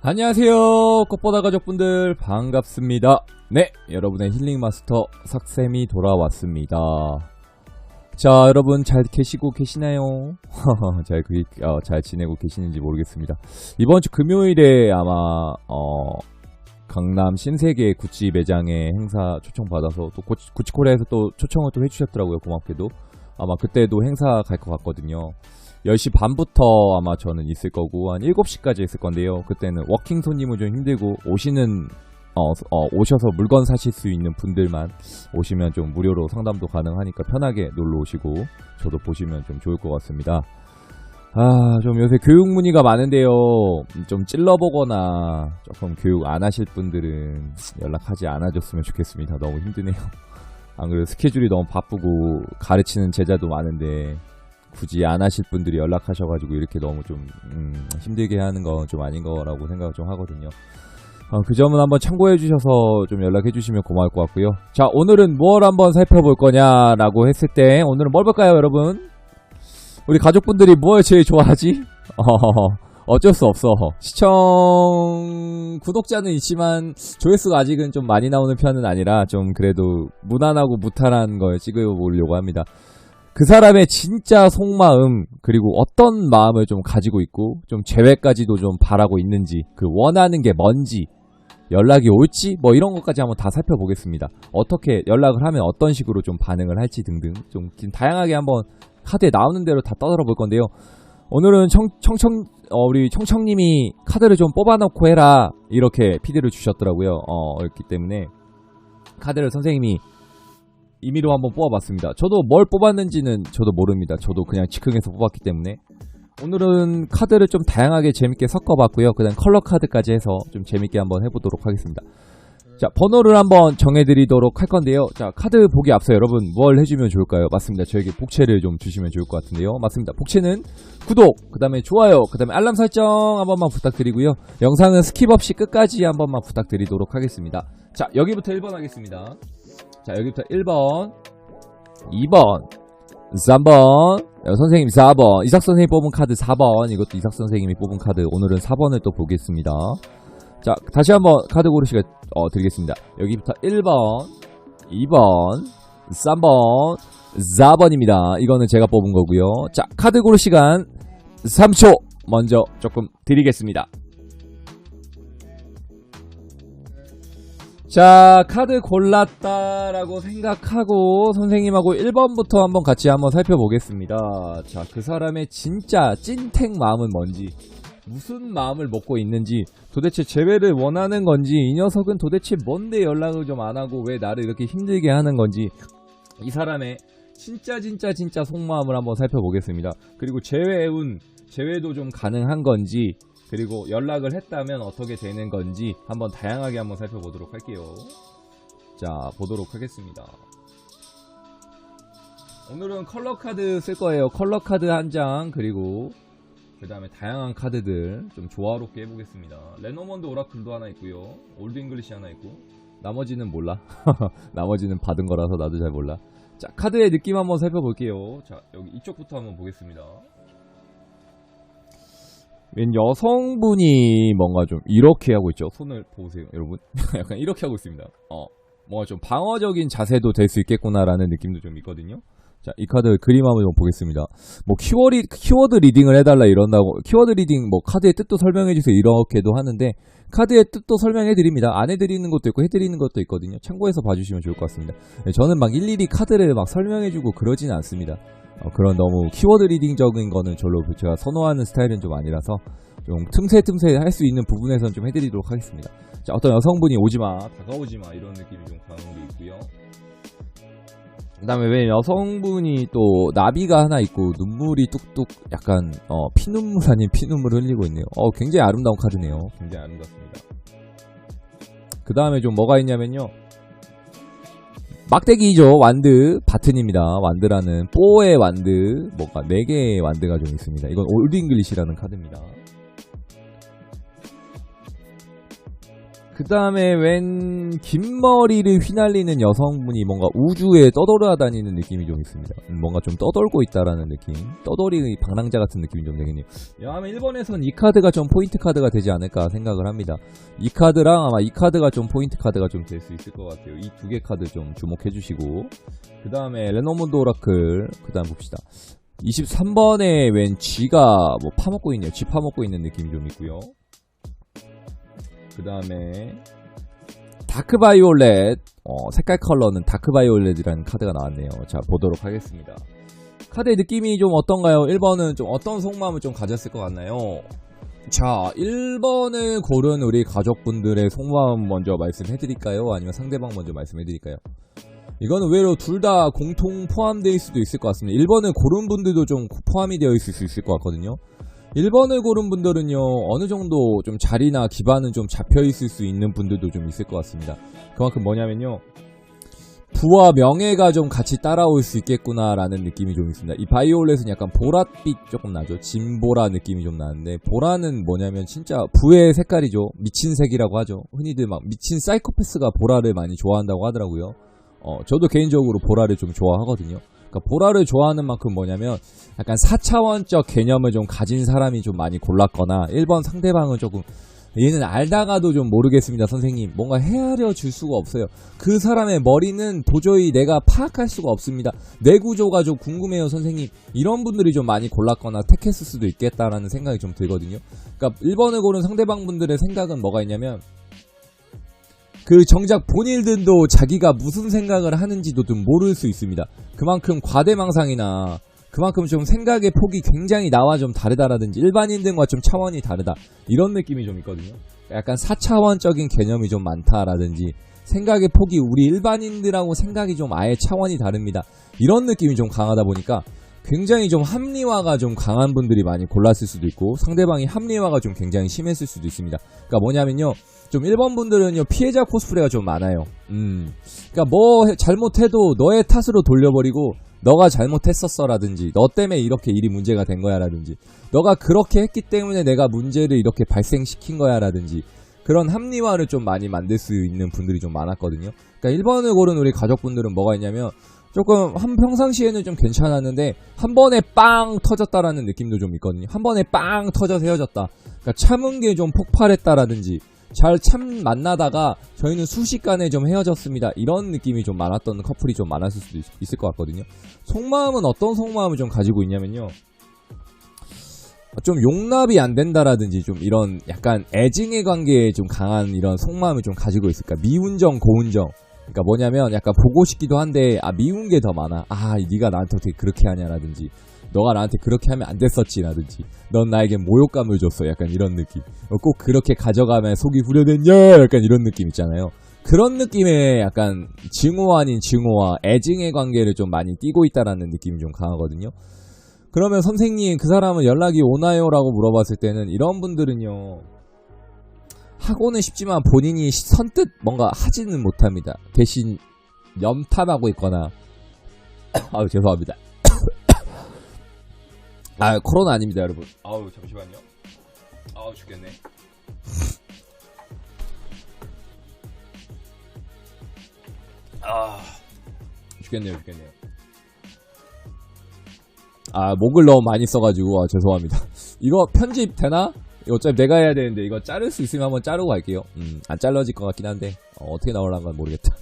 안녕하세요, 꽃보다 가족분들 반갑습니다. 네, 여러분의 힐링 마스터 삭쌤이 돌아왔습니다. 자, 여러분 잘 계시고 계시나요? 잘 지내고 계시는지 모르겠습니다. 이번 주 금요일에 아마 강남 신세계 구찌 매장에 행사 초청받아서 또 구찌코리아에서 또 초청을 또 해주셨더라고요. 고맙게도. 아마 그때도 행사 갈 것 같거든요. 10시 반부터 아마 저는 있을 거고 한 7시까지 있을 건데요. 그때는 워킹 손님은 좀 힘들고 오셔서 물건 사실 수 있는 분들만 오시면 좀 무료로 상담도 가능하니까 편하게 놀러 오시고 저도 보시면 좀 좋을 것 같습니다. 좀 요새 교육 문의가 많은데요. 좀 찔러보거나 조금 교육 안 하실 분들은 연락하지 않아줬으면 좋겠습니다. 너무 힘드네요. 안 그래도 스케줄이 너무 바쁘고 가르치는 제자도 많은데 굳이 안 하실 분들이 연락하셔가지고 이렇게 너무 좀 힘들게 하는 건 좀 아닌 거라고 생각을 좀 하거든요. 그 점은 한번 참고해 주셔서 좀 연락해 주시면 고마울 것 같고요. 자, 오늘은 뭘 한번 살펴볼 거냐라고 했을 때 오늘은 뭘 볼까요, 여러분? 우리 가족분들이 뭘 제일 좋아하지? 어쩔 수 없어. 시청 구독자는 있지만 조회수가 아직은 좀 많이 나오는 편은 아니라 좀 그래도 무난하고 무탈한 걸 찍어보려고 합니다. 그 사람의 진짜 속마음, 그리고 어떤 마음을 좀 가지고 있고 좀 재회까지도 좀 바라고 있는지, 그 원하는 게 뭔지, 연락이 올지 뭐 이런 것까지 한번 다 살펴보겠습니다. 어떻게 연락을 하면 어떤 식으로 좀 반응을 할지 등등 좀 다양하게 한번 카드에 나오는 대로 다 떠들어 볼 건데요. 오늘은 우리 청청님이 카드를 좀 뽑아놓고 해라 이렇게 PD를 주셨더라고요. 그렇기 때문에 카드를 선생님이 임의로 한번 뽑아봤습니다. 저도 뭘 뽑았는지는 저도 모릅니다. 저도 그냥 즉흥해서 뽑았기 때문에 오늘은 카드를 좀 다양하게 재밌게 섞어봤고요. 그 다음 컬러 카드까지 해서 좀 재밌게 한번 해보도록 하겠습니다. 자, 번호를 한번 정해드리도록 할 건데요. 자, 카드 보기 앞서 여러분 뭘 해주면 좋을까요? 맞습니다. 저에게 복채를 좀 주시면 좋을 것 같은데요. 맞습니다. 복채는 구독, 그 다음에 좋아요, 그 다음에 알람 설정 한 번만 부탁드리고요. 영상은 스킵 없이 끝까지 한 번만 부탁드리도록 하겠습니다. 자, 여기부터 1번 하겠습니다. 자, 여기부터 1번, 2번, 3번, 선생님 4번, 이삭 선생님이 뽑은 카드 4번, 이것도 이삭 선생님이 뽑은 카드, 오늘은 4번을 또 보겠습니다. 자, 다시 한번 카드 고르시게 드리겠습니다. 여기부터 1번, 2번, 3번, 4번입니다. 이거는 제가 뽑은 거고요. 자, 카드 고를 시간 3초 먼저 조금 드리겠습니다. 자, 카드 골랐다라고 생각하고 선생님하고 1번부터 한번 같이 한번 살펴보겠습니다. 자, 그 사람의 진짜 찐택 마음은 뭔지, 무슨 마음을 먹고 있는지, 도대체 재회를 원하는 건지, 이 녀석은 도대체 뭔데 연락을 좀 안 하고 왜 나를 이렇게 힘들게 하는 건지, 이 사람의 진짜 속마음을 한번 살펴보겠습니다. 그리고 재회도 좀 가능한 건지, 그리고 연락을 했다면 어떻게 되는 건지 한번 다양하게 한번 살펴보도록 할게요. 자, 보도록 하겠습니다. 오늘은 컬러 카드 쓸 거예요. 컬러 카드 한 장, 그리고 그 다음에 다양한 카드들 좀 조화롭게 해보겠습니다. 레노먼드 오라클도 하나 있고요. 올드 잉글리시 하나 있고, 나머지는 몰라. 나머지는 받은 거라서 나도 잘 몰라. 자, 카드의 느낌 한번 살펴볼게요. 자, 여기 이쪽부터 한번 보겠습니다. 웬 여성분이 뭔가 좀 이렇게 하고 있죠. 손을 보세요, 여러분. 약간 이렇게 하고 있습니다. 뭔가 좀 방어적인 자세도 될 수 있겠구나라는 느낌도 좀 있거든요. 자, 이 카드 그림 한번 좀 보겠습니다. 뭐 키워드 리딩을 해달라 이런다고, 키워드 리딩 뭐 카드의 뜻도 설명해주세요 이렇게도 하는데, 카드의 뜻도 설명해드립니다. 안 해드리는 것도 있고 해드리는 것도 있거든요. 참고해서 봐주시면 좋을 것 같습니다. 저는 막 일일이 카드를 막 설명해주고 그러진 않습니다. 그런 너무 키워드 리딩적인 거는 별로 제가 선호하는 스타일은 좀 아니라서 좀 틈새 할 수 있는 부분에서는 좀 해드리도록 하겠습니다. 자, 어떤 여성분이 오지마, 다가오지마 이런 느낌이 좀 강한 게 있고요. 그 다음에 왜 여성분이 또 나비가 하나 있고 눈물이 뚝뚝 약간 피눈물 아닌 피눈물 흘리고 있네요. 굉장히 아름다운 카드네요. 굉장히 아름답습니다. 그 다음에 좀 뭐가 있냐면요, 막대기죠. 완드 바튼입니다. 완드라는 4의 완드, 뭔가 4개의 완드가 좀 있습니다. 이건 올드 잉글리시라는 카드입니다. 그 그 다음에 웬 긴 머리를 휘날리는 여성분이 뭔가 우주에 떠돌아다니는 느낌이 좀 있습니다. 뭔가 좀 떠돌고 있다라는 느낌. 떠돌이 방랑자 같은 느낌이 좀 되겠네요. 아마 1번에서는 이 카드가 좀 포인트 카드가 되지 않을까 생각을 합니다. 이 카드랑 아마 이 카드가 좀 포인트 카드가 좀 될 수 있을 것 같아요. 이 두 개 카드 좀 주목해 주시고. 그 다음에 레노몬드 오라클. 그 다음 봅시다. 23번에 웬 쥐가 뭐 파먹고 있네요. 쥐 파먹고 있는 느낌이 좀 있고요. 그 다음에 다크바이올렛, 색깔 컬러는 다크바이올렛이라는 카드가 나왔네요. 자, 보도록 하겠습니다. 카드의 느낌이 좀 어떤가요? 1번은 좀 어떤 속마음을 좀 가졌을 것 같나요? 자, 1번을 고른 우리 가족분들의 속마음 먼저 말씀해드릴까요? 아니면 상대방 먼저 말씀해드릴까요? 이거는 의외로 둘 다 공통 포함되어 있을 수도 있을 것 같습니다. 1번을 고른 분들도 좀 포함이 되어 있을 수 있을 것 같거든요. 1번을 고른 분들은요, 어느 정도 좀 자리나 기반은 좀 잡혀 있을 수 있는 분들도 좀 있을 것 같습니다. 그만큼 뭐냐면요, 부와 명예가 좀 같이 따라올 수 있겠구나라는 느낌이 좀 있습니다. 이 바이올렛은 약간 보랏빛 조금 나죠. 진보라 느낌이 좀 나는데, 보라는 뭐냐면 진짜 부의 색깔이죠. 미친 색이라고 하죠. 흔히들 막 미친 사이코패스가 보라를 많이 좋아한다고 하더라고요. 저도 개인적으로 보라를 좀 좋아하거든요. 그러니까 보라를 좋아하는 만큼 뭐냐면 약간 4차원적 개념을 좀 가진 사람이 좀 많이 골랐거나, 1번 상대방은 조금 얘는 알다가도 좀 모르겠습니다 선생님, 뭔가 헤아려 줄 수가 없어요. 그 사람의 머리는 도저히 내가 파악할 수가 없습니다. 뇌 구조가 좀 궁금해요 선생님, 이런 분들이 좀 많이 골랐거나 택했을 수도 있겠다라는 생각이 좀 들거든요. 그러니까 1번을 고른 상대방 분들의 생각은 뭐가 있냐면, 그 정작 본인들도 자기가 무슨 생각을 하는지도 좀 모를 수 있습니다. 그만큼 과대망상이나 그만큼 좀 생각의 폭이 굉장히 나와 좀 다르다라든지 일반인들과 좀 차원이 다르다, 이런 느낌이 좀 있거든요. 약간 4차원적인 개념이 좀 많다라든지 생각의 폭이 우리 일반인들하고 생각이 좀 아예 차원이 다릅니다, 이런 느낌이 좀 강하다 보니까 굉장히 좀 합리화가 좀 강한 분들이 많이 골랐을 수도 있고, 상대방이 합리화가 좀 굉장히 심했을 수도 있습니다. 그러니까 뭐냐면요, 좀 1번 분들은요, 피해자 코스프레가 좀 많아요. 그러니까 뭐 잘못해도 너의 탓으로 돌려버리고, 너가 잘못했었어 라든지, 너 때문에 이렇게 일이 문제가 된 거야 라든지, 너가 그렇게 했기 때문에 내가 문제를 이렇게 발생시킨 거야 라든지, 그런 합리화를 좀 많이 만들 수 있는 분들이 좀 많았거든요. 그러니까 1번을 고른 우리 가족분들은 뭐가 있냐면, 조금 평상시에는 좀 괜찮았는데 한 번에 빵 터졌다라는 느낌도 좀 있거든요. 한 번에 빵 터져서 헤어졌다. 그러니까 참은 게 좀 폭발했다라든지, 잘 참 만나다가 저희는 순식간에 좀 헤어졌습니다, 이런 느낌이 좀 많았던 커플이 좀 많았을 수도 있을 것 같거든요. 속마음은 어떤 속마음을 좀 가지고 있냐면요, 좀 용납이 안 된다라든지 좀 이런 약간 애증의 관계에 좀 강한 이런 속마음을 좀 가지고 있을까. 미운정, 고운정. 그러니까 뭐냐면 약간 보고 싶기도 한데 미운 게 더 많아. 네가 나한테 어떻게 그렇게 하냐라든지, 너가 나한테 그렇게 하면 안 됐었지 라든지, 넌 나에게 모욕감을 줬어, 약간 이런 느낌. 꼭 그렇게 가져가면 속이 후련했냐, 약간 이런 느낌 있잖아요. 그런 느낌의 약간 증오 아닌 증오와 애증의 관계를 좀 많이 띠고 있다라는 느낌이 좀 강하거든요. 그러면 선생님, 그 사람은 연락이 오나요? 라고 물어봤을 때는, 이런 분들은요, 하고는 싶지만 본인이 선뜻 뭔가 하지는 못합니다. 대신 염탐하고 있거나 죄송합니다. 코로나 아닙니다 여러분. 잠시만요. 죽겠네. 죽겠네요. 목을 너무 많이 써가지고 죄송합니다. 이거 편집 되나? 어차피 내가 해야 되는데 이거 자를 수 있으면 한번 자르고 갈게요. 안 잘라질 것 같긴 한데 어떻게 나오려는 건 모르겠다.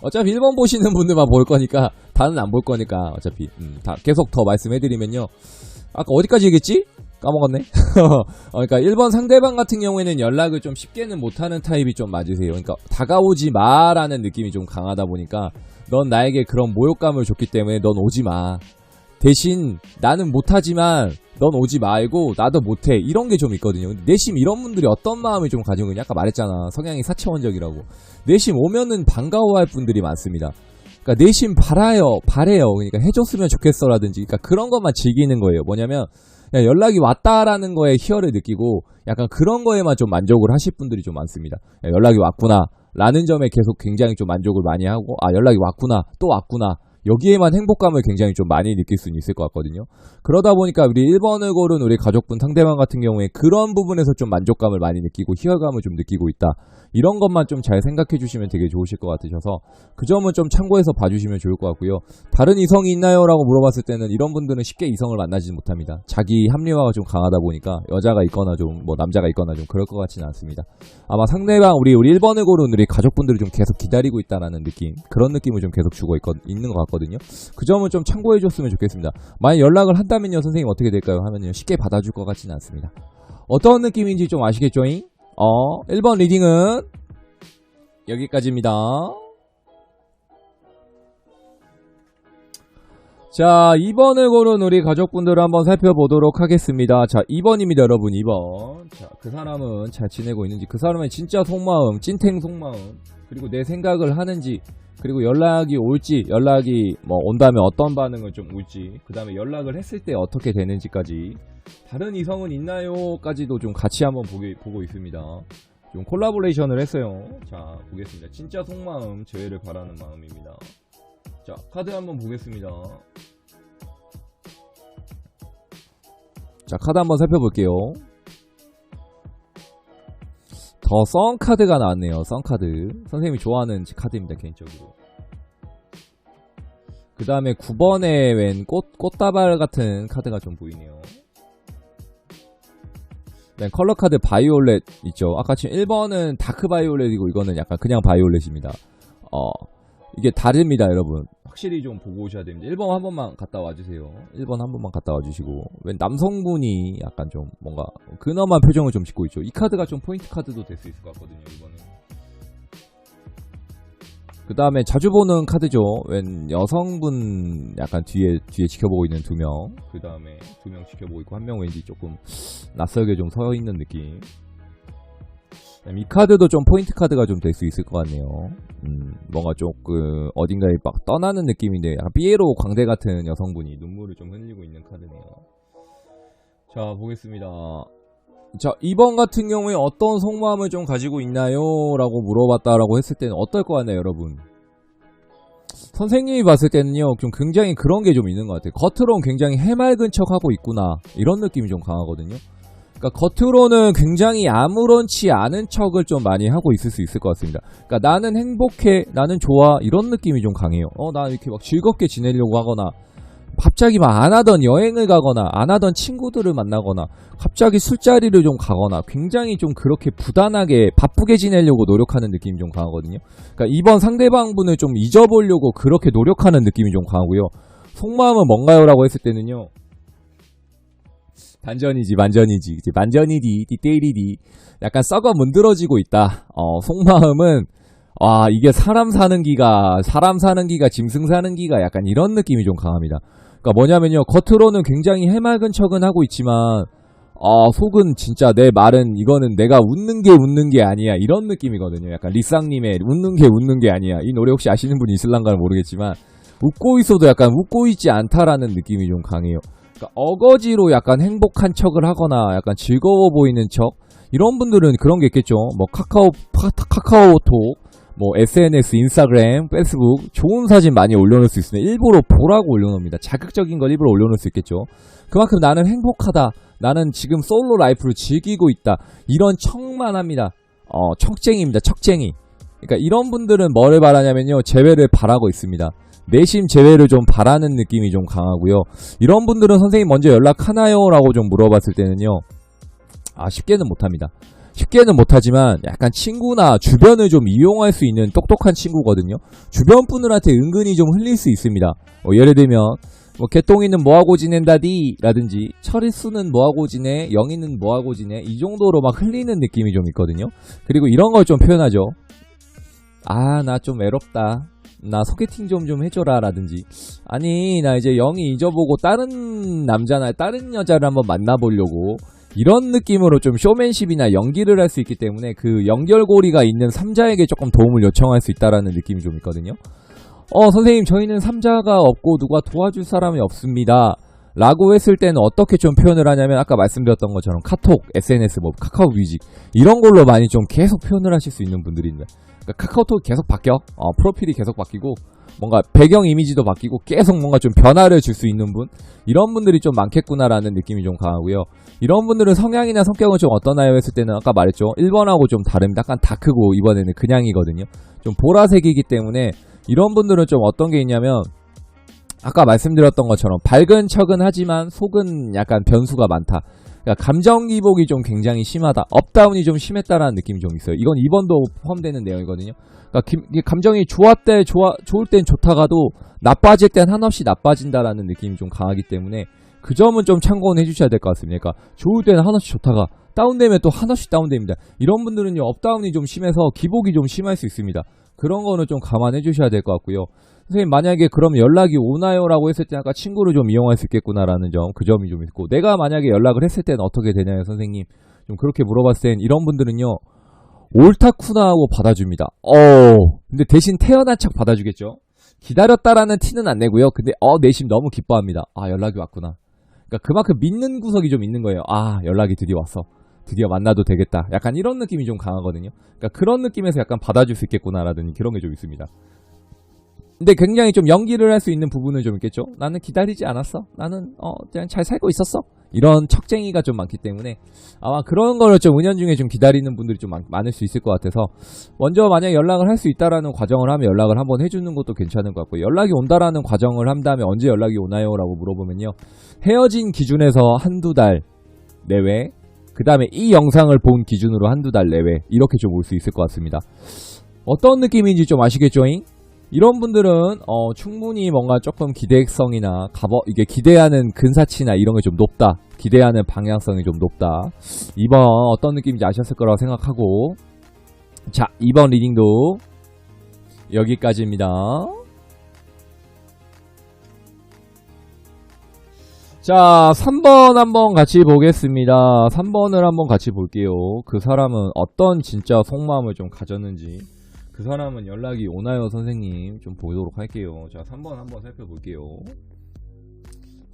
어차피 1번 보시는 분들만 볼 거니까, 다는 안 볼 거니까 어차피 다 계속 더 말씀해드리면요, 아까 어디까지 얘기했지? 까먹었네. 그러니까 1번 상대방 같은 경우에는 연락을 좀 쉽게는 못하는 타입이 좀 맞으세요. 그러니까 다가오지 마라는 느낌이 좀 강하다 보니까, 넌 나에게 그런 모욕감을 줬기 때문에 넌 오지 마, 대신 나는 못하지만 넌 오지 말고 나도 못해, 이런 게 좀 있거든요. 근데 내심 이런 분들이 어떤 마음을 좀 가지고 있냐, 아까 말했잖아, 성향이 4차원적이라고. 내심 오면은 반가워할 분들이 많습니다. 그러니까 내심 바래요. 그러니까 해줬으면 좋겠어 라든지, 그러니까 그런 것만 즐기는 거예요. 뭐냐면 연락이 왔다라는 거에 희열을 느끼고 약간 그런 거에만 좀 만족을 하실 분들이 좀 많습니다. 연락이 왔구나 라는 점에 계속 굉장히 좀 만족을 많이 하고, 연락이 왔구나, 또 왔구나, 여기에만 행복감을 굉장히 좀 많이 느낄 수는 있을 것 같거든요. 그러다 보니까 우리 1번을 고른 우리 가족분 상대방 같은 경우에 그런 부분에서 좀 만족감을 많이 느끼고 희열감을 좀 느끼고 있다. 이런 것만 좀 잘 생각해 주시면 되게 좋으실 것 같으셔서 그 점은 좀 참고해서 봐주시면 좋을 것 같고요. 다른 이성이 있나요? 라고 물어봤을 때는 이런 분들은 쉽게 이성을 만나지 못합니다. 자기 합리화가 좀 강하다 보니까 여자가 있거나 좀 뭐 남자가 있거나 좀 그럴 것 같지는 않습니다. 아마 상대방 우리 1번을 고른 우리 가족분들이 좀 계속 기다리고 있다라는 느낌, 그런 느낌을 좀 계속 주고 있는 것 같거든요. 그 점은 좀 참고해 줬으면 좋겠습니다. 만약 연락을 한다면요, 선생님 어떻게 될까요? 하면요, 쉽게 받아줄 것 같지는 않습니다. 어떤 느낌인지 좀 아시겠죠잉? 1번 리딩은 여기까지입니다. 자, 2번을 고른 우리 가족분들을 한번 살펴보도록 하겠습니다. 자, 2번입니다, 여러분. 2번. 자, 그 사람은 잘 지내고 있는지, 그 사람의 진짜 속마음, 찐탱 속마음, 그리고 내 생각을 하는지, 그리고 연락이 올지, 연락이 뭐 온다면 어떤 반응을 좀 올지, 그 다음에 연락을 했을 때 어떻게 되는지까지, 다른 이성은 있나요? 까지도 좀 같이 한번 보고 있습니다. 좀 콜라보레이션을 했어요. 자, 보겠습니다. 진짜 속마음, 재회를 바라는 마음입니다. 자, 카드 한번 보겠습니다. 자, 카드 한번 살펴볼게요. 더 썬 카드가 나왔네요. 썬 카드. 선생님이 좋아하는 카드입니다, 개인적으로. 그 다음에 9번에 웬 꽃다발 같은 카드가 좀 보이네요. 네, 컬러 카드 바이올렛 있죠. 아까 지금 1번은 다크 바이올렛이고 이거는 약간 그냥 바이올렛입니다. 이게 다릅니다, 여러분. 확실히 좀 보고 오셔야 됩니다. 1번 한 번만 갔다 와주세요. 1번 한 번만 갔다 와주시고. 웬 남성분이 약간 좀 뭔가 근엄한 표정을 좀 짓고 있죠. 이 카드가 좀 포인트 카드도 될 수 있을 것 같거든요, 이번은. 그 다음에 자주 보는 카드죠. 웬 여성분 약간 뒤에 지켜보고 있는 2명. 그 다음에 2명 지켜보고 있고, 한 명 왠지 조금 낯설게 좀 서 있는 느낌. 이 카드도 좀 포인트 카드가 좀 될 수 있을 것 같네요. 뭔가 조금 어딘가에 막 떠나는 느낌인데, 약간 삐에로 광대 같은 여성분이 눈물을 좀 흘리고 있는 카드네요. 자, 보겠습니다. 자, 2번 같은 경우에 어떤 속마음을 좀 가지고 있나요? 라고 물어봤다라고 했을 때는 어떨 것 같나요, 여러분? 선생님이 봤을 때는요, 좀 굉장히 그런 게 좀 있는 것 같아요. 겉으로는 굉장히 해맑은 척 하고 있구나, 이런 느낌이 좀 강하거든요. 그러니까 겉으로는 굉장히 아무렇지 않은 척을 좀 많이 하고 있을 수 있을 것 같습니다. 그러니까 나는 행복해, 나는 좋아, 이런 느낌이 좀 강해요. 나 이렇게 막 즐겁게 지내려고 하거나, 갑자기 막 안 하던 여행을 가거나, 안 하던 친구들을 만나거나, 갑자기 술자리를 좀 가거나, 굉장히 좀 그렇게 부단하게 바쁘게 지내려고 노력하는 느낌이 좀 강하거든요. 그러니까 이번 상대방분을 좀 잊어보려고 그렇게 노력하는 느낌이 좀 강하고요. 속마음은 뭔가요? 라고 했을 때는요, 반전이지, 만전이지, 만전이디, 디테일이디. 약간 썩어 문드러지고 있다. 속마음은, 이게 사람 사는 기가, 짐승 사는 기가 약간 이런 느낌이 좀 강합니다. 그러니까 뭐냐면요, 겉으로는 굉장히 해맑은 척은 하고 있지만, 속은 진짜 내 말은 이거는 내가 웃는 게 아니야. 이런 느낌이거든요. 약간 리쌍님의 웃는 게 아니야. 이 노래 혹시 아시는 분이 있을란가는 모르겠지만, 웃고 있어도 약간 웃고 있지 않다라는 느낌이 좀 강해요. 그러니까 어거지로 약간 행복한 척을 하거나 약간 즐거워 보이는 척, 이런 분들은 그런 게 있겠죠. 뭐 카카오톡, 뭐 SNS, 인스타그램, 페이스북 좋은 사진 많이 올려놓을 수 있으면 일부러 보라고 올려놓습니다. 자극적인 걸 일부러 올려놓을 수 있겠죠. 그만큼 나는 행복하다, 나는 지금 솔로 라이프를 즐기고 있다, 이런 척만 합니다. 척쟁이입니다. 척쟁이. 그러니까 이런 분들은 뭐를 바라냐면요, 재회를 바라고 있습니다. 내심 재회를 좀 바라는 느낌이 좀 강하고요. 이런 분들은 선생님 먼저 연락하나요? 라고 좀 물어봤을 때는요, 쉽게는 못합니다. 쉽게는 못하지만 약간 친구나 주변을 좀 이용할 수 있는 똑똑한 친구거든요. 주변 분들한테 은근히 좀 흘릴 수 있습니다. 예를 들면 개똥이는 뭐하고 지낸다디 라든지, 철이수는 뭐하고 지내, 영이는 뭐하고 지내, 이 정도로 막 흘리는 느낌이 좀 있거든요. 그리고 이런 걸 좀 표현하죠. 나 좀 외롭다, 나 소개팅 좀 해줘라 라든지, 아니 나 이제 영이 잊어보고 다른 남자나 다른 여자를 한번 만나보려고, 이런 느낌으로 좀 쇼맨십이나 연기를 할 수 있기 때문에 그 연결고리가 있는 3자에게 조금 도움을 요청할 수 있다라는 느낌이 좀 있거든요. 선생님 저희는 3자가 없고 누가 도와줄 사람이 없습니다 라고 했을 때는 어떻게 좀 표현을 하냐면, 아까 말씀드렸던 것처럼 카톡, SNS, 뭐 카카오 뮤직 이런 걸로 많이 좀 계속 표현을 하실 수 있는 분들입니다. 그러니까 카카오톡 계속 바뀌어, 프로필이 계속 바뀌고, 뭔가 배경 이미지도 바뀌고 계속 뭔가 좀 변화를 줄 수 있는 분, 이런 분들이 좀 많겠구나라는 느낌이 좀 강하고요. 이런 분들은 성향이나 성격은 좀 어떠나요 했을 때는 아까 말했죠. 1번하고 좀 다릅니다. 약간 다크고 이번에는 그냥이거든요. 좀 보라색이기 때문에 이런 분들은 좀 어떤 게 있냐면 아까 말씀드렸던 것처럼 밝은 척은 하지만 속은 약간 변수가 많다. 그러니까 감정 기복이 좀 굉장히 심하다. 업다운이 좀 심했다라는 느낌이 좀 있어요. 이건 2번도 포함되는 내용이거든요. 그러니까 감정이 좋을 땐 좋다가도 나빠질 땐 한없이 나빠진다라는 느낌이 좀 강하기 때문에 그 점은 좀 참고는 해주셔야 될 것 같습니다. 그러니까 좋을 때는 한없이 좋다가 다운되면 또 한없이 다운됩니다. 이런 분들은요, 업다운이 좀 심해서 기복이 좀 심할 수 있습니다. 그런 거는 좀 감안해 주셔야 될 것 같고요. 선생님 만약에 그럼 연락이 오나요? 라고 했을 때 아까 친구를 좀 이용할 수 있겠구나라는 점, 그 점이 좀 있고, 내가 만약에 연락을 했을 때는 어떻게 되냐요 선생님? 좀 그렇게 물어봤을 땐 이런 분들은요, 옳다쿠나 하고 받아줍니다. 근데 대신 태어난 척 받아주겠죠? 기다렸다라는 티는 안 내고요. 근데 내심 너무 기뻐합니다. 연락이 왔구나. 그러니까 그만큼 믿는 구석이 좀 있는 거예요. 연락이 드디어 왔어. 드디어 만나도 되겠다. 약간 이런 느낌이 좀 강하거든요. 그러니까 그런 느낌에서 약간 받아줄 수 있겠구나라든지 그런 게 좀 있습니다. 근데 굉장히 좀 연기를 할 수 있는 부분은 좀 있겠죠. 나는 기다리지 않았어. 나는 그냥 잘 살고 있었어. 이런 척쟁이가 좀 많기 때문에 아마 그런 거를 좀 은연중에 좀 기다리는 분들이 좀 많을 수 있을 것 같아서 먼저 만약 연락을 할 수 있다라는 과정을 하면 연락을 한번 해주는 것도 괜찮은 것 같고, 연락이 온다라는 과정을 한 다음에 언제 연락이 오나요? 라고 물어보면요, 헤어진 기준에서 한두 달 내외, 그 다음에 이 영상을 본 기준으로 한두 달 내외, 이렇게 좀 올 수 있을 것 같습니다. 어떤 느낌인지 좀 아시겠죠잉? 이런 분들은 충분히 뭔가 조금 기대성이나 이게 기대하는 근사치나 이런 게 좀 높다. 기대하는 방향성이 좀 높다. 2번 어떤 느낌인지 아셨을 거라고 생각하고, 자, 2번 리딩도 여기까지입니다. 자, 3번 한번 같이 보겠습니다. 3번을 한번 같이 볼게요. 그 사람은 어떤 진짜 속마음을 좀 가졌는지, 그 사람은 연락이 오나요 선생님? 좀 보도록 할게요. 자, 3번 한번 살펴볼게요.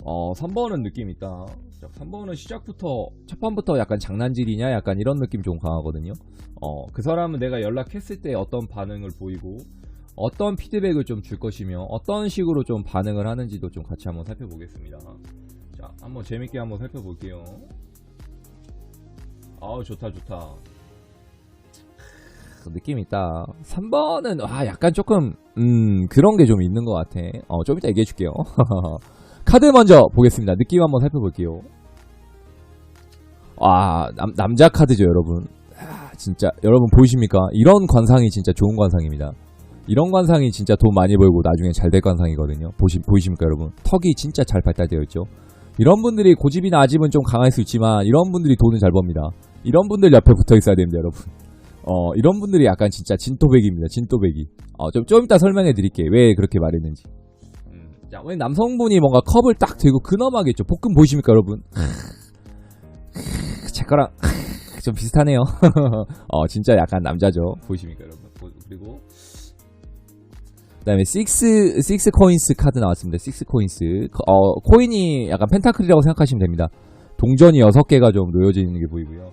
3번은 느낌 있다. 자, 3번은 시작부터 첫 판부터 약간 장난질이냐 약간 이런 느낌 좀 강하거든요. 그 사람은 내가 연락했을 때 어떤 반응을 보이고 어떤 피드백을 좀 줄 것이며 어떤 식으로 좀 반응을 하는지도 좀 같이 한번 살펴보겠습니다. 자, 한번 재밌게 한번 살펴볼게요. 좋다. 느낌 있다. 3번은 약간 조금 그런 게 좀 있는 것 같아. 좀 이따 얘기해 줄게요. 카드 먼저 보겠습니다. 느낌 한번 살펴볼게요. 남자 카드죠 여러분. 진짜 여러분 보이십니까? 이런 관상이 진짜 좋은 관상입니다. 이런 관상이 진짜 돈 많이 벌고 나중에 잘 될 관상이거든요. 보이십니까 여러분? 턱이 진짜 잘 발달되어 있죠. 이런 분들이 고집이나 아집은 좀 강할 수 있지만 이런 분들이 돈을 잘 법니다. 이런 분들 옆에 붙어 있어야 됩니다 여러분. 이런 분들이 약간 진짜 진또배기입니다. 진또배기. 좀 이따 설명해 드릴게요. 왜 그렇게 말했는지. 자, 왜 남성분이 뭔가 컵을 딱 들고 근엄하겠죠. 복근 보이십니까, 여러분? 제 거랑 좀 비슷하네요. 진짜 약간 남자죠. 보이십니까, 여러분? 그리고 그 다음에 6 코인스 카드 나왔습니다. 6 코인스. 코인이 약간 펜타클이라고 생각하시면 됩니다. 동전이 6개가 좀 놓여져 있는 게 보이고요.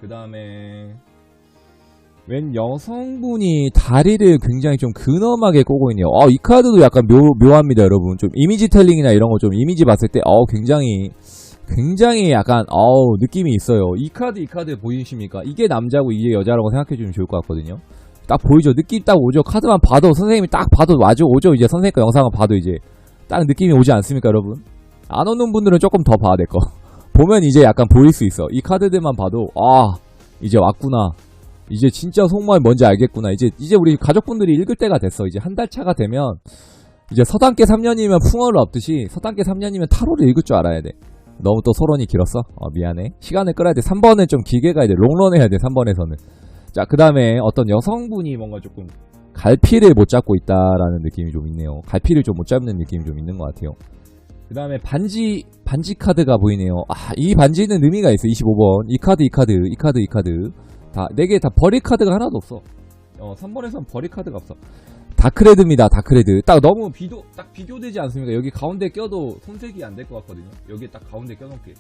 그 다음에 웬 여성분이 다리를 굉장히 좀 근엄하게 꼬고 있네요. 이 카드도 약간 묘합니다 여러분. 좀 이미지 텔링이나 이런 거 좀 이미지 봤을 때 굉장히 약간 느낌이 있어요. 이 카드 보이십니까? 이게 남자고 이게 여자라고 생각해주면 좋을 것 같거든요. 딱 보이죠? 느낌 딱 오죠? 카드만 봐도 선생님이 딱 봐도 오죠? 이제 선생님 거 영상을 봐도 이제 딱 느낌이 오지 않습니까 여러분? 안 오는 분들은 조금 더 봐야 될 거. 보면 이제 약간 보일 수 있어. 이 카드들만 봐도 이제 왔구나. 이제 진짜 속마음이 뭔지 알겠구나. 이제 우리 가족분들이 읽을 때가 됐어. 이제 한 달 차가 되면 이제 서당계 3년이면 풍어를 엎듯이 서당계 3년이면 타로를 읽을 줄 알아야 돼. 너무 또 서론이 길었어? 미안해. 시간을 끌어야 돼. 3번은 좀 길게 가야 돼. 롱런 해야 돼. 3번에서는. 자, 그 다음에 어떤 여성분이 뭔가 조금 갈피를 못 잡고 있다라는 느낌이 좀 있네요. 갈피를 좀 못 잡는 느낌이 좀 있는 것 같아요. 그 다음에 반지 카드가 보이네요. 이 반지는 의미가 있어. 25번. 이 카드. 다, 4개 다 버릴 카드가 하나도 없어. 3번에선 버릴 카드가 없어. 다크레드입니다. 다크레드. 딱 너무 비교되지 않습니까? 여기 가운데 껴도 손색이 안 될 것 같거든요. 여기 딱 가운데 껴놓게.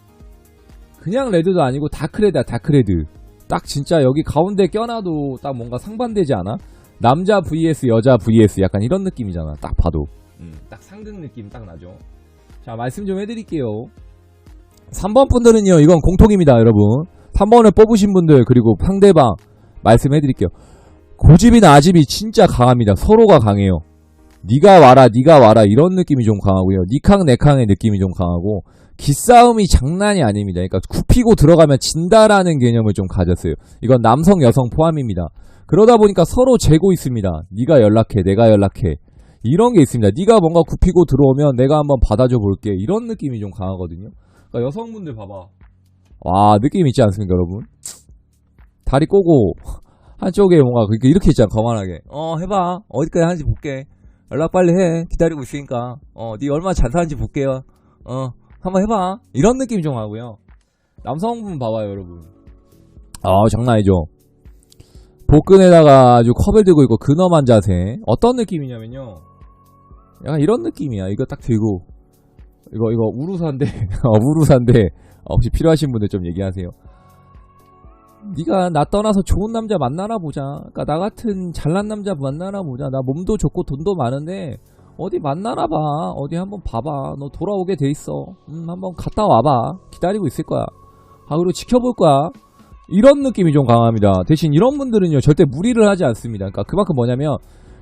그냥 레드도 아니고 다크레드야, 다크레드. 딱 진짜 여기 가운데 껴놔도 딱 뭔가 상반되지 않아? 남자 vs 여자 vs 약간 이런 느낌이잖아. 딱 봐도. 딱 상극 느낌 딱 나죠. 자, 말씀 좀 해드릴게요. 3번 분들은요, 이건 공통입니다, 여러분. 3번을 뽑으신 분들, 그리고 상대방 말씀해드릴게요. 고집이나 아집이 진짜 강합니다. 서로가 강해요. 니가 와라 이런 느낌이 좀 강하고요. 니캉 내캉의 느낌이 좀 강하고, 기싸움이 장난이 아닙니다. 그러니까 굽히고 들어가면 진다라는 개념을 좀 가졌어요. 이건 남성 여성 포함입니다. 그러다 보니까 서로 재고 있습니다. 니가 연락해, 내가 연락해, 이런 게 있습니다. 니가 뭔가 굽히고 들어오면 내가 한번 받아줘 볼게, 이런 느낌이 좀 강하거든요. 그러니까 여성분들 봐봐. 와, 느낌 있지 않습니까, 여러분? 다리 꼬고 한쪽에 뭔가 이렇게 있잖아, 거만하게. 해봐. 어디까지 하는지 볼게. 연락 빨리 해. 기다리고 있으니까. 니 얼마나 잘 사는지 볼게요. 한번 해봐. 이런 느낌이 좀 하고요. 남성분 봐봐요, 여러분. 장난 아니죠. 복근에다가 아주 컵을 들고 있고 근엄한 자세. 어떤 느낌이냐면요, 약간 이런 느낌이야. 이거 딱 들고, 이거 우루사인데 우루사인데, 혹시 필요하신 분들 좀 얘기하세요. 네가 나 떠나서 좋은 남자 만나나 보자. 그러니까 나 같은 잘난 남자 만나나 보자. 나 몸도 좋고 돈도 많은데 어디 만나나 봐. 어디 한번 봐봐. 너 돌아오게 돼 있어. 한번 갔다 와봐. 기다리고 있을 거야. 그리고 지켜볼 거야. 이런 느낌이 좀 강합니다. 대신 이런 분들은요, 절대 무리를 하지 않습니다. 그러니까 그만큼 뭐냐면,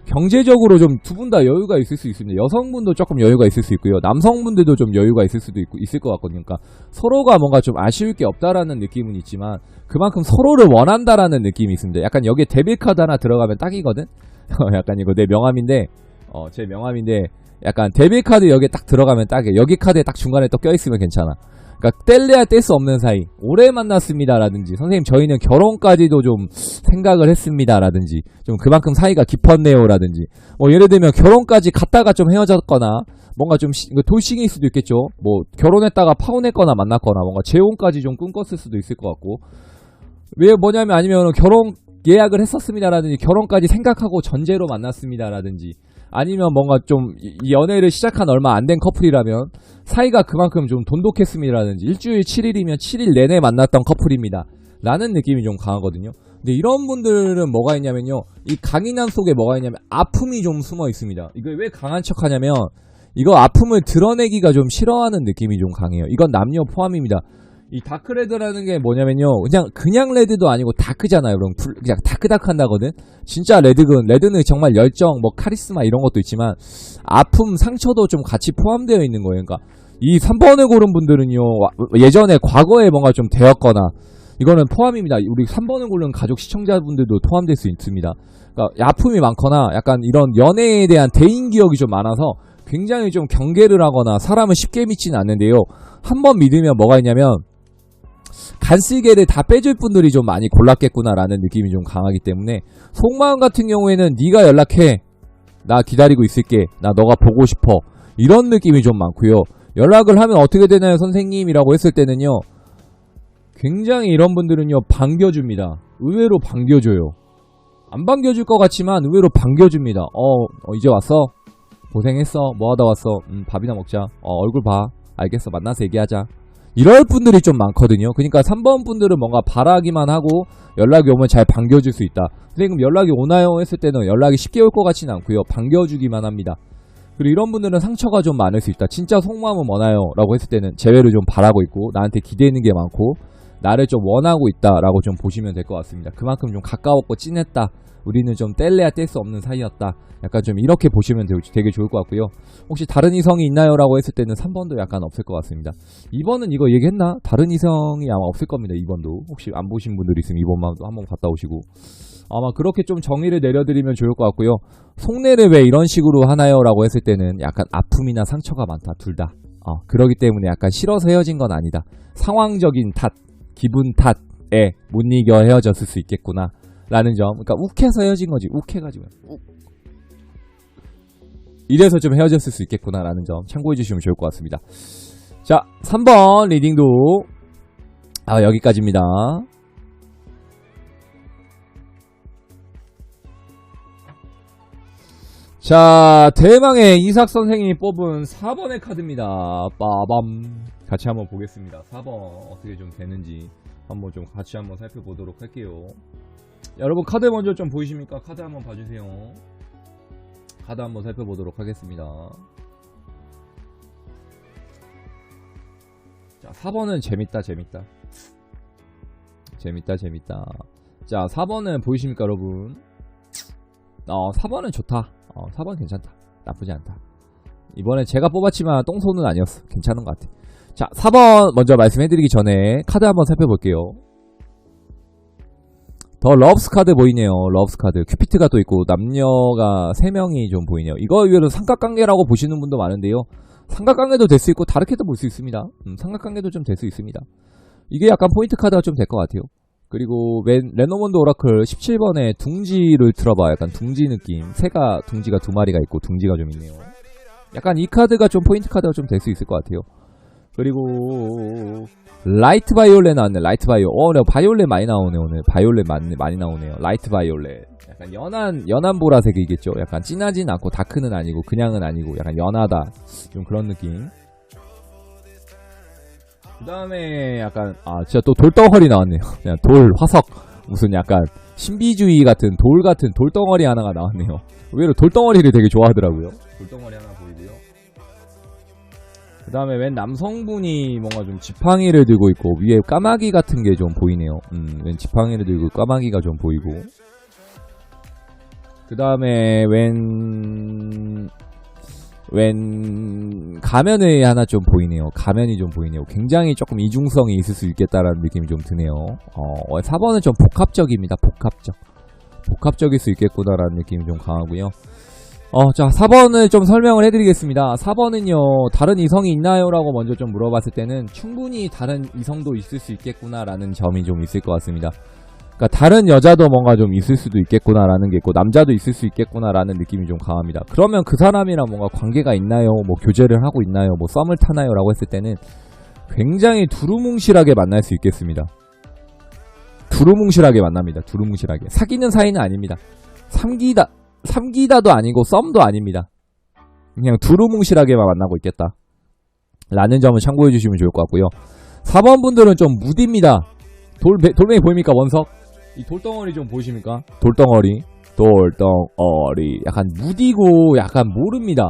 경제적으로 좀 두 분 다 여유가 있을 수 있습니다. 여성분도 조금 여유가 있을 수 있고요. 남성분들도 좀 여유가 있을 수도 있을 것 같거든요. 그러니까 서로가 뭔가 좀 아쉬울 게 없다라는 느낌은 있지만, 그만큼 서로를 원한다라는 느낌이 있습니다. 약간 여기에 데빌 카드 하나 들어가면 딱이거든? 약간 이거 내 명함인데, 제 명함인데, 약간 데빌 카드 여기에 딱 들어가면 딱이에요. 여기 카드에 딱 중간에 또 껴있으면 괜찮아. 그러니까 뗄래야 뗄 수 없는 사이. 오래 만났습니다 라든지, 선생님 저희는 결혼까지도 좀 생각을 했습니다 라든지, 좀 그만큼 사이가 깊었네요 라든지, 뭐 예를 들면 결혼까지 갔다가 좀 헤어졌거나, 뭔가 좀 돌싱일 수도 있겠죠. 뭐 결혼했다가 파혼했거나 만났거나, 뭔가 재혼까지 좀 꿈꿨을 수도 있을 것 같고, 왜 뭐냐면, 아니면 결혼 예약을 했었습니다 라든지, 결혼까지 생각하고 전제로 만났습니다 라든지, 아니면 뭔가 좀 연애를 시작한 얼마 안 된 커플이라면 사이가 그만큼 좀 돈독했습니다라든지, 일주일 7일이면 7일 내내 만났던 커플입니다 라는 느낌이 좀 강하거든요. 근데 이런 분들은 뭐가 있냐면요, 이 강인함 속에 뭐가 있냐면 아픔이 좀 숨어 있습니다. 이거 왜 강한 척 하냐면, 이거 아픔을 드러내기가 좀 싫어하는 느낌이 좀 강해요. 이건 남녀 포함입니다. 이 다크레드라는 게 뭐냐면요, 그냥 레드도 아니고 다크잖아요. 그럼 그냥 다크다크한다거든. 진짜 레드는 정말 열정, 뭐 카리스마 이런 것도 있지만 아픔, 상처도 좀 같이 포함되어 있는 거예요. 그러니까 이 3번을 고른 분들은요, 예전에 과거에 뭔가 좀 되었거나, 이거는 포함입니다. 우리 3번을 고른 가족 시청자분들도 포함될 수 있습니다. 그러니까 아픔이 많거나, 약간 이런 연애에 대한 대인 기억이 좀 많아서 굉장히 좀 경계를 하거나 사람을 쉽게 믿지는 않는데요, 한번 믿으면 뭐가 있냐면, 간슬개를 다 빼줄 분들이 좀 많이 골랐겠구나라는 느낌이 좀 강하기 때문에, 속마음 같은 경우에는 네가 연락해, 나 기다리고 있을게, 나 너가 보고 싶어, 이런 느낌이 좀 많고요. 연락을 하면 어떻게 되나요 선생님이라고 했을 때는요, 굉장히 이런 분들은요 반겨줍니다. 의외로 반겨줘요. 안 반겨줄 것 같지만 의외로 반겨줍니다. 이제 왔어? 고생했어? 뭐하다 왔어? 밥이나 먹자. 얼굴 봐. 알겠어, 만나서 얘기하자. 이럴 분들이 좀 많거든요. 그러니까 3번 분들은 뭔가 바라기만 하고 연락이 오면 잘 반겨줄 수 있다. 선생님 연락이 오나요? 했을 때는 연락이 쉽게 올 것 같지는 않고요, 반겨주기만 합니다. 그리고 이런 분들은 상처가 좀 많을 수 있다. 진짜 속마음은 뭐나요? 라고 했을 때는 재회를 좀 바라고 있고, 나한테 기대있는 게 많고, 나를 좀 원하고 있다 라고 좀 보시면 될 것 같습니다. 그만큼 좀 가까웠고 찐했다, 우리는 좀 뗄래야 뗄 수 없는 사이였다, 약간 좀 이렇게 보시면 되게 좋을 것 같고요. 혹시 다른 이성이 있나요? 라고 했을 때는 3번도 약간 없을 것 같습니다. 2번은 이거 얘기했나? 다른 이성이 아마 없을 겁니다. 2번도 혹시 안 보신 분들이 있으면 2번만 한번 갔다 오시고, 아마 그렇게 좀 정의를 내려드리면 좋을 것 같고요. 속내를 왜 이런 식으로 하나요? 라고 했을 때는 약간 아픔이나 상처가 많다, 둘 다. 그러기 때문에 약간 싫어서 헤어진 건 아니다, 상황적인 탓, 기분 탓에 못 이겨 헤어졌을 수 있겠구나 라는 점. 그러니까 욱해서 헤어진 거지, 욱해가지고 이래서 좀 헤어졌을 수 있겠구나 라는 점 참고해 주시면 좋을 것 같습니다. 자, 3번 리딩도 여기까지입니다. 자, 대망의 이삭 선생님이 뽑은 4번의 카드입니다. 빠밤. 같이 한번 보겠습니다. 4번 어떻게 좀 되는지 한번 좀 같이 한번 살펴보도록 할게요. 여러분 카드 먼저 좀 보이십니까? 카드 한번 봐주세요. 카드 한번 살펴보도록 하겠습니다. 자, 4번은 재밌다. 자, 4번은 보이십니까, 여러분? 4번은 좋다. 4번 괜찮다. 나쁘지 않다. 이번에 제가 뽑았지만 똥손은 아니었어. 괜찮은 것 같아. 자, 4번 먼저 말씀해드리기 전에 카드 한번 살펴볼게요. 더 러브스 카드 보이네요. 러브스 카드. 큐피트가 또 있고 남녀가 3명이 좀 보이네요. 이거 의외로 삼각관계라고 보시는 분도 많은데요. 삼각관계도 될 수 있고 다르게도 볼 수 있습니다. 삼각관계도 좀 될 수 있습니다. 이게 약간 포인트 카드가 좀 될 것 같아요. 그리고 레노몬드 오라클 17번에 둥지를 틀어봐. 약간 둥지 느낌. 둥지가 2마리가 있고 둥지가 좀 있네요. 약간 이 카드가 좀 포인트 카드가 좀 될 수 있을 것 같아요. 그리고 라이트 바이올렛 나왔네. 라이트 바이올렛. 오늘 바이올렛 많이 나오네. 오늘 바이올렛 많이 나오네요. 라이트 바이올렛. 약간 연한 보라색이겠죠. 약간 진하진 않고 다크는 아니고 그냥은 아니고 약간 연하다. 좀 그런 느낌. 그 다음에 약간 진짜 또 돌덩어리 나왔네요. 그냥 돌, 화석, 무슨 약간 신비주의 같은 돌 같은 돌덩어리 하나가 나왔네요. 의외로 돌덩어리를 되게 좋아하더라고요. 돌덩어리 하나 보이고요. 그 다음에 웬 남성분이 뭔가 좀 지팡이를 들고 있고 위에 까마귀 같은 게 좀 보이네요. 웬 지팡이를 들고 까마귀가 좀 보이고. 그 다음에 웬 가면이 하나 좀 보이네요. 가면이 좀 보이네요. 굉장히 조금 이중성이 있을 수 있겠다라는 느낌이 좀 드네요. 4번은 좀 복합적입니다. 복합적일 수 있겠구나라는 느낌이 좀 강하고요. 자, 4번을 좀 설명을 해드리겠습니다. 4번은요, 다른 이성이 있나요? 라고 먼저 좀 물어봤을 때는 충분히 다른 이성도 있을 수 있겠구나라는 점이 좀 있을 것 같습니다. 그러니까 다른 여자도 뭔가 좀 있을 수도 있겠구나라는 게 있고 남자도 있을 수 있겠구나라는 느낌이 좀 강합니다. 그러면 그 사람이랑 뭔가 관계가 있나요? 뭐 교제를 하고 있나요? 뭐 썸을 타나요? 라고 했을 때는 굉장히 두루뭉실하게 만날 수 있겠습니다. 두루뭉실하게 만납니다. 두루뭉실하게. 사귀는 사이는 아닙니다. 삼기다도 아니고 썸도 아닙니다. 그냥 두루뭉실하게만 만나고 있겠다 라는 점을 참고해 주시면 좋을 것 같고요. 4번 분들은 좀 무디입니다. 돌멩이 보입니까? 원석? 이 돌덩어리 좀 보이십니까? 돌덩어리 약간 무디고 약간 모릅니다.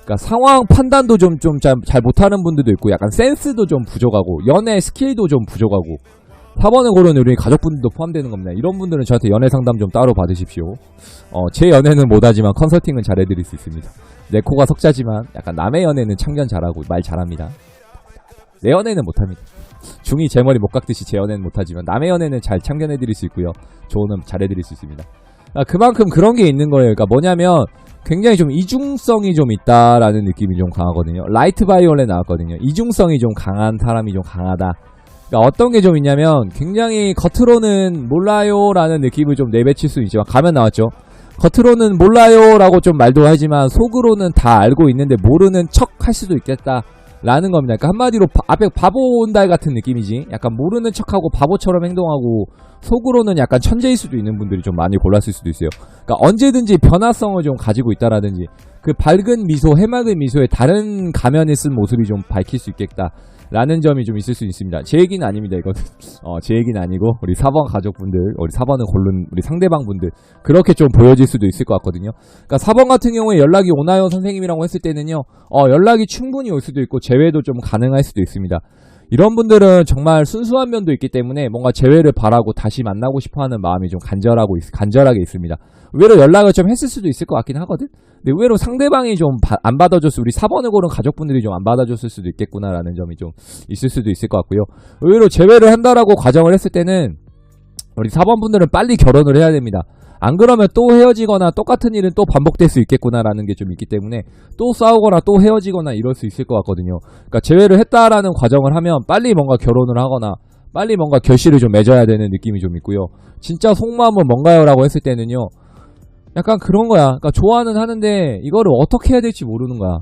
그러니까 상황 판단도 좀 잘 못하는 분들도 있고 약간 센스도 좀 부족하고 연애 스킬도 좀 부족하고 4번을 고른 우리 가족분들도 포함되는 겁니다. 이런 분들은 저한테 연애 상담 좀 따로 받으십시오. 제 연애는 못하지만 컨설팅은 잘해드릴 수 있습니다. 내 코가 석자지만 약간 남의 연애는 참견 잘하고 말 잘합니다. 내 연애는 못합니다. 중이 제 머리 못 깎듯이 제 연애는 못하지만 남의 연애는 잘 참견해드릴 수 있고요. 조언은 잘해드릴 수 있습니다. 그만큼 그런 게 있는 거예요. 그러니까 뭐냐면 굉장히 좀 이중성이 좀 있다라는 느낌이 좀 강하거든요. 라이트 바이올렛 나왔거든요. 이중성이 좀 강한 사람이 좀 강하다. 그러니까 어떤 게 좀 있냐면 굉장히 겉으로는 몰라요라는 느낌을 좀 내뱉칠 수 있지만 가면 나왔죠. 겉으로는 몰라요라고 좀 말도 하지만 속으로는 다 알고 있는데 모르는 척 할 수도 있겠다. 라는 겁니다. 그러니까 한마디로 앞에 바보 온달 같은 느낌이지. 약간 모르는 척하고 바보처럼 행동하고 속으로는 약간 천재일 수도 있는 분들이 좀 많이 골랐을 수도 있어요. 그러니까 언제든지 변화성을 좀 가지고 있다라든지 그 밝은 미소, 해맑은 미소에 다른 가면을 쓴 모습이 좀 밝힐 수 있겠다. 라는 점이 좀 있을 수 있습니다. 제 얘기는 아닙니다. 이건 제 얘기는 아니고 우리 4번 가족분들, 우리 4번을 고른 우리 상대방 분들 그렇게 좀 보여질 수도 있을 것 같거든요. 그러니까 4번 같은 경우에 연락이 오나요 선생님이라고 했을 때는요. 연락이 충분히 올 수도 있고 제외도 좀 가능할 수도 있습니다. 이런 분들은 정말 순수한 면도 있기 때문에 뭔가 재회를 바라고 다시 만나고 싶어하는 마음이 좀 간절하게 있습니다. 의외로 연락을 좀 했을 수도 있을 것 같긴 하거든. 근데 의외로 상대방이 좀 안 받아줬을, 우리 4번을 고른 가족분들이 좀 안 받아줬을 수도 있겠구나라는 점이 좀 있을 수도 있을 것 같고요. 의외로 재회를 한다라고 가정을 했을 때는 우리 4번 분들은 빨리 결혼을 해야 됩니다. 안 그러면 또 헤어지거나 똑같은 일은 또 반복될 수 있겠구나라는 게 좀 있기 때문에 또 싸우거나 또 헤어지거나 이럴 수 있을 것 같거든요. 그러니까 재회를 했다라는 과정을 하면 빨리 뭔가 결혼을 하거나 빨리 뭔가 결실을 좀 맺어야 되는 느낌이 좀 있고요. 진짜 속마음은 뭔가요? 라고 했을 때는요. 약간 그런 거야. 그러니까 좋아는 하는데 이거를 어떻게 해야 될지 모르는 거야.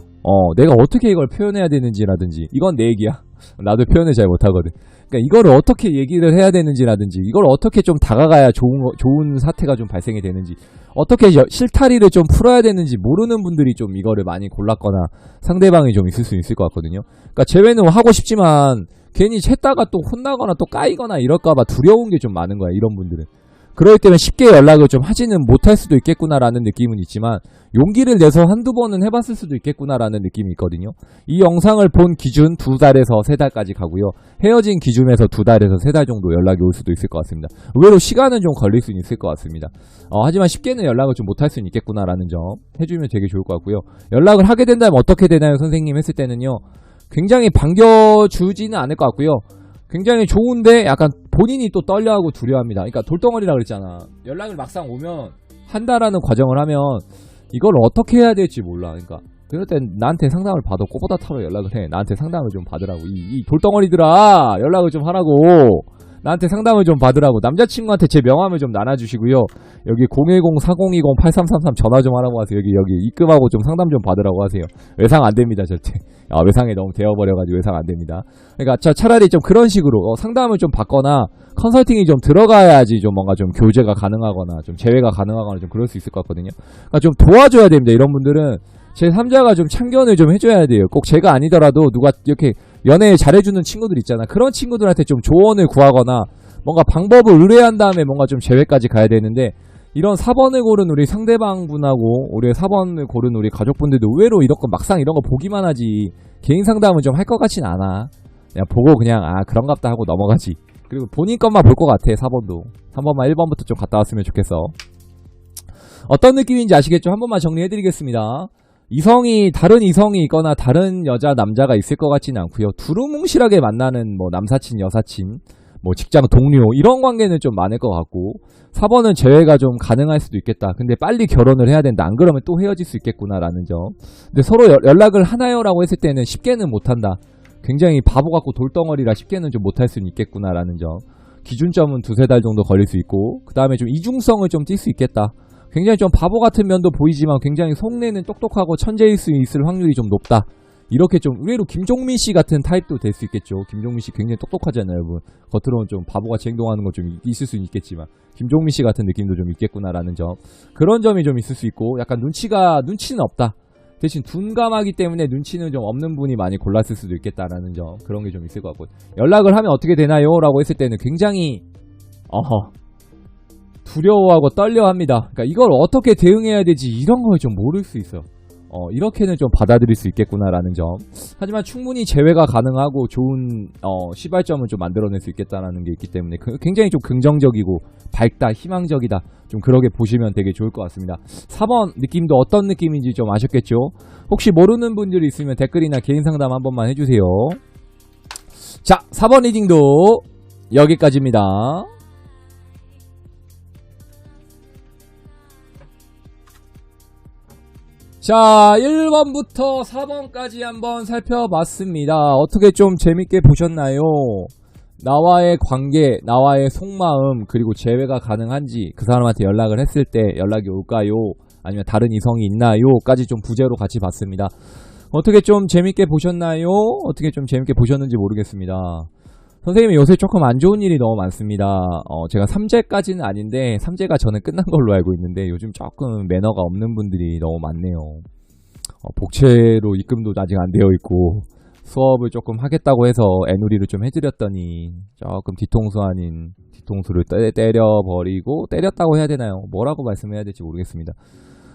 내가 어떻게 이걸 표현해야 되는지라든지 이건 내 얘기야. 나도 표현을 잘 못하거든. 그러니까 이거를 어떻게 얘기를 해야 되는지라든지 이걸 어떻게 좀 다가가야 좋은 사태가 좀 발생이 되는지 어떻게 실타리를 좀 풀어야 되는지 모르는 분들이 좀 이거를 많이 골랐거나 상대방이 좀 있을 수 있을 것 같거든요. 그러니까 재회는 하고 싶지만 괜히 했다가 또 혼나거나 또 까이거나 이럴까봐 두려운 게 좀 많은 거야. 이런 분들은. 그렇기 때문에 쉽게 연락을 좀 하지는 못할 수도 있겠구나라는 느낌은 있지만 용기를 내서 한두 번은 해봤을 수도 있겠구나라는 느낌이 있거든요. 이 영상을 본 기준 2달에서 3달까지 가고요. 헤어진 기준에서 2달에서 3달 정도 연락이 올 수도 있을 것 같습니다. 의외로 시간은 좀 걸릴 수는 있을 것 같습니다. 하지만 쉽게는 연락을 좀 못할 수는 있겠구나라는 점 해주면 되게 좋을 것 같고요. 연락을 하게 된다면 어떻게 되나요 선생님 했을 때는요. 굉장히 반겨주지는 않을 것 같고요. 굉장히 좋은데 약간 본인이 또 떨려하고 두려워합니다. 그러니까 돌덩어리라 그랬잖아. 연락을 막상 오면 한다라는 과정을 하면 이걸 어떻게 해야 될지 몰라. 그러니까 그럴 땐 나한테 상담을 받아. 꼬보다 타로 연락을 해. 나한테 상담을 좀 받으라고. 이 돌덩어리들아 연락을 좀 하라고. 나한테 상담을 좀 받으라고. 남자친구한테 제 명함을 좀 나눠주시고요. 여기 010-4020-8333 전화 좀 하라고 하세요. 여기 입금하고 좀 상담 좀 받으라고 하세요. 외상 안 됩니다 절대. 외상에 너무 되어버려가지고 외상 안 됩니다. 그러니까 차라리 좀 그런 식으로 상담을 좀 받거나 컨설팅이 좀 들어가야지 좀 뭔가 좀 교제가 가능하거나 좀 재회가 가능하거나 좀 그럴 수 있을 것 같거든요. 그러니까 좀 도와줘야 됩니다. 이런 분들은 제3자가 좀 참견을 좀 해줘야 돼요. 꼭 제가 아니더라도 누가 이렇게 연애 잘해주는 친구들 있잖아. 그런 친구들한테 좀 조언을 구하거나 뭔가 방법을 의뢰한 다음에 뭔가 좀 재회까지 가야 되는데 이런 4번을 고른 우리 상대방분하고 우리 4번을 고른 우리 가족분들도 의외로 이런 거 막상 이런 거 보기만 하지 개인 상담을 좀 할 것 같진 않아. 그냥 보고 그냥 그런갑다 하고 넘어가지. 그리고 본인 것만 볼 것 같아. 4번도 3번만 1번부터 좀 갔다 왔으면 좋겠어. 어떤 느낌인지 아시겠죠? 한 번만 정리해드리겠습니다. 다른 이성이 있거나 다른 여자 남자가 있을 것 같지는 않고요. 두루뭉실하게 만나는 뭐 남사친 여사친 뭐 직장 동료 이런 관계는 좀 많을 것 같고 4번은 재회가 좀 가능할 수도 있겠다. 근데 빨리 결혼을 해야 된다. 안 그러면 또 헤어질 수 있겠구나라는 점. 근데 서로 연락을 하나요? 라고 했을 때는 쉽게는 못한다. 굉장히 바보 같고 돌덩어리라 쉽게는 좀 못할 수는 있겠구나라는 점. 기준점은 2-3달 정도 걸릴 수 있고 그 다음에 좀 이중성을 좀 띌 수 있겠다. 굉장히 좀 바보 같은 면도 보이지만 굉장히 속내는 똑똑하고 천재일 수 있을 확률이 좀 높다. 이렇게 좀 의외로 김종민 씨 같은 타입도 될 수 있겠죠. 김종민 씨 굉장히 똑똑하잖아요, 여러분. 겉으로는 좀 바보같이 행동하는 거 좀 있을 수는 있겠지만 김종민 씨 같은 느낌도 좀 있겠구나라는 점. 그런 점이 좀 있을 수 있고 약간 눈치는 없다. 대신 둔감하기 때문에 눈치는 좀 없는 분이 많이 골랐을 수도 있겠다라는 점. 그런 게 좀 있을 것 같고 연락을 하면 어떻게 되나요? 라고 했을 때는 굉장히 두려워하고 떨려합니다. 그러니까 이걸 어떻게 대응해야 되지 이런 걸 좀 모를 수 있어요. 이렇게는 좀 받아들일 수 있겠구나라는 점. 하지만 충분히 재회가 가능하고 좋은 시발점을 좀 만들어낼 수 있겠다라는 게 있기 때문에 굉장히 좀 긍정적이고 밝다, 희망적이다. 좀 그렇게 보시면 되게 좋을 것 같습니다. 4번 느낌도 어떤 느낌인지 좀 아셨겠죠? 혹시 모르는 분들이 있으면 댓글이나 개인 상담 한 번만 해주세요. 자, 4번 리딩도 여기까지입니다. 자, 1번부터 4번까지 한번 살펴봤습니다. 어떻게 좀 재밌게 보셨나요? 나와의 관계, 나와의 속마음, 그리고 재회가 가능한지, 그 사람한테 연락을 했을 때 연락이 올까요? 아니면 다른 이성이 있나요? 까지 좀 부제로 같이 봤습니다. 어떻게 좀 재밌게 보셨나요? 어떻게 좀 재밌게 보셨는지 모르겠습니다. 선생님이 요새 조금 안 좋은 일이 너무 많습니다. 제가 3제까지는 아닌데 3제가 저는 끝난 걸로 알고 있는데 요즘 조금 매너가 없는 분들이 너무 많네요. 복채로 입금도 아직 안 되어 있고 수업을 조금 하겠다고 해서 애누리를 좀 해드렸더니 조금 뒤통수 아닌 뒤통수를 때려버리고 때렸다고 해야 되나요? 뭐라고 말씀해야 될지 모르겠습니다.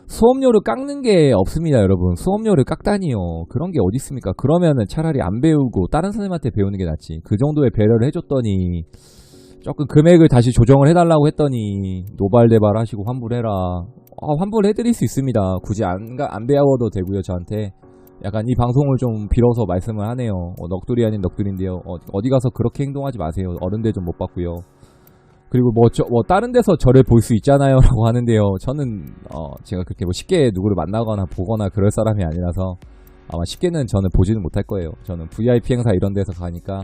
수업료를 깎는 게 없습니다, 여러분. 수업료를 깎다니요. 그런 게 어디 있습니까? 그러면은 차라리 안 배우고 다른 선생님한테 배우는 게 낫지. 그 정도의 배려를 해줬더니 조금 금액을 다시 조정을 해달라고 했더니 노발대발 하시고 환불해라. 환불해드릴 수 있습니다. 굳이 안 배워도 되고요, 저한테. 약간 이 방송을 좀 빌어서 말씀을 하네요. 넋두리 아닌 넋두리인데요. 어디 가서 그렇게 행동하지 마세요. 어른들 좀 못 봤고요. 그리고 다른 데서 저를 볼 수 있잖아요 라고 하는데요. 저는 제가 그렇게 쉽게 누구를 만나거나 보거나 그럴 사람이 아니라서 아마 쉽게는 저는 보지는 못할 거예요. 저는 VIP 행사 이런 데서 가니까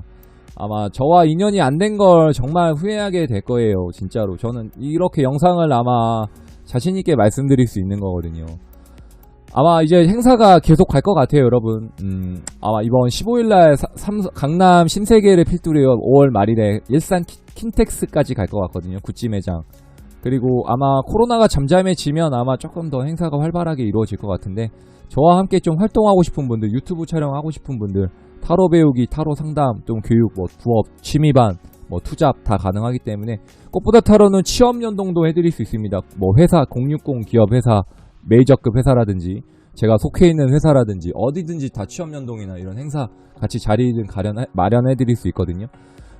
아마 저와 인연이 안 된 걸 정말 후회하게 될 거예요. 진짜로 저는 이렇게 영상을 아마 자신있게 말씀드릴 수 있는 거거든요. 아마 이제 행사가 계속 갈 것 같아요, 여러분. 아마 이번 15일날 강남 신세계를 필두로 5월 말일에 일산 킨텍스까지 갈 것 같거든요. 구찌 매장. 그리고 아마 코로나가 잠잠해지면 아마 조금 더 행사가 활발하게 이루어질 것 같은데 저와 함께 좀 활동하고 싶은 분들, 유튜브 촬영하고 싶은 분들, 타로 배우기, 타로 상담, 좀 교육, 부업, 취미반, 뭐 투잡 다 가능하기 때문에 꽃보다 타로는 취업 연동도 해드릴 수 있습니다. 뭐 회사 060 기업 회사 메이저급 회사라든지 제가 속해 있는 회사라든지 어디든지 다 취업 연동이나 이런 행사 같이 자리를 마련해 드릴 수 있거든요.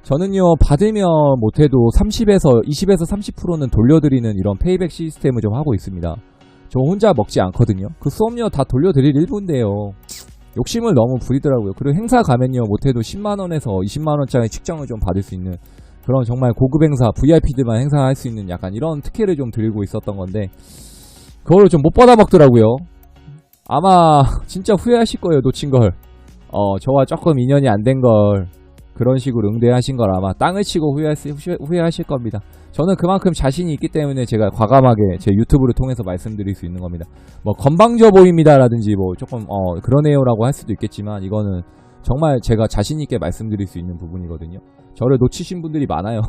저는요 받으면 못해도 20에서 30%는 돌려드리는 이런 페이백 시스템을 좀 하고 있습니다. 저 혼자 먹지 않거든요. 그 수업료 다 돌려드릴 일부인데요. 욕심을 너무 부리더라고요. 그리고 행사 가면요 못해도 10만원에서 20만원짜리 측정을 좀 받을 수 있는 그런 정말 고급 행사 VIP들만 행사할 수 있는 약간 이런 특혜를 좀 드리고 있었던 건데 그거를 좀 못 받아먹더라고요. 아마 진짜 후회하실 거예요. 놓친 걸. 저와 조금 인연이 안 된 걸 그런 식으로 응대하신 걸 아마 땅을 치고 후회하실 겁니다. 저는 그만큼 자신이 있기 때문에 제가 과감하게 제 유튜브를 통해서 말씀드릴 수 있는 겁니다. 뭐 건방져 보입니다 라든지 뭐 조금 그러네요 라고 할 수도 있겠지만 이거는 정말 제가 자신 있게 말씀드릴 수 있는 부분이거든요. 저를 놓치신 분들이 많아요.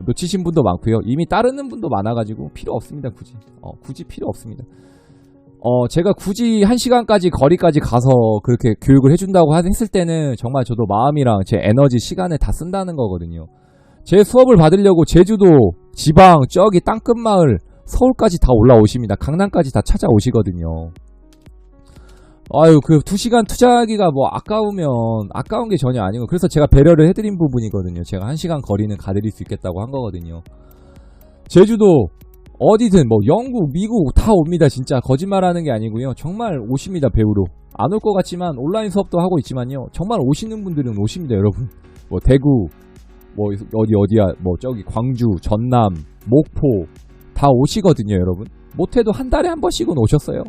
놓치신 분도 많고요. 이미 따르는 분도 많아가지고 필요 없습니다. 굳이 필요 없습니다. 제가 굳이 1시간까지 거리까지 가서 그렇게 교육을 해준다고 했을 때는 정말 저도 마음이랑 제 에너지, 시간을 다 쓴다는 거거든요. 제 수업을 받으려고 제주도, 지방, 저기 땅끝마을, 서울까지 다 올라오십니다. 강남까지 다 찾아오시거든요. 아유, 그 2시간 투자하기가 뭐 아까운 게 전혀 아니고, 그래서 제가 배려를 해드린 부분이거든요. 제가 1시간 거리는 가드릴 수 있겠다고 한 거거든요. 제주도, 어디든 뭐 영국, 미국 다 옵니다. 진짜 거짓말하는 게 아니고요. 정말 오십니다. 배우러. 안 올 것 같지만 온라인 수업도 하고 있지만요. 정말 오시는 분들은 오십니다. 여러분. 뭐 대구, 뭐 어디야, 뭐 저기 광주, 전남, 목포 다 오시거든요. 여러분. 못해도 한 달에 한 번씩은 오셨어요.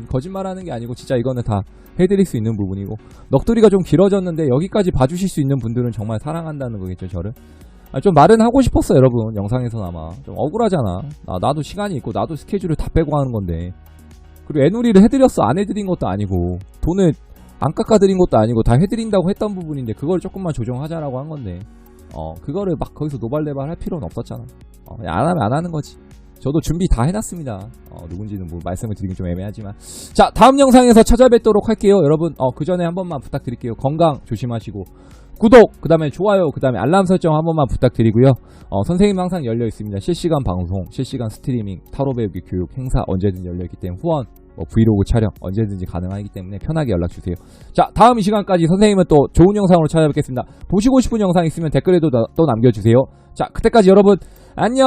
거짓말하는 게 아니고 진짜 이거는 다 해드릴 수 있는 부분이고 넋두리가 좀 길어졌는데 여기까지 봐주실 수 있는 분들은 정말 사랑한다는 거겠죠. 저를. 좀 말은 하고 싶었어 여러분. 영상에서나마 좀 억울하잖아. 나도 시간이 있고 나도 스케줄을 다 빼고 하는 건데 그리고 애누리를 해드렸어. 안 해드린 것도 아니고 돈을 안 깎아드린 것도 아니고 다 해드린다고 했던 부분인데 그걸 조금만 조정하자라고 한 건데 그거를 막 거기서 노발대발 할 필요는 없었잖아. 안 하면 안 하는 거지. 저도 준비 다 해놨습니다. 누군지는 뭐 말씀을 드리긴 좀 애매하지만 자 다음 영상에서 찾아뵙도록 할게요. 여러분 그 전에 한 번만 부탁드릴게요. 건강 조심하시고 구독, 그 다음에 좋아요, 그 다음에 알람 설정 한 번만 부탁드리고요. 선생님 항상 열려 있습니다. 실시간 방송, 실시간 스트리밍, 타로 배우기 교육, 행사 언제든지 열려있기 때문에 후원, 뭐 브이로그 촬영 언제든지 가능하기 때문에 편하게 연락주세요. 자, 다음 이 시간까지 선생님은 또 좋은 영상으로 찾아뵙겠습니다. 보시고 싶은 영상 있으면 댓글에도 또 남겨주세요. 자, 그때까지 여러분 안녕!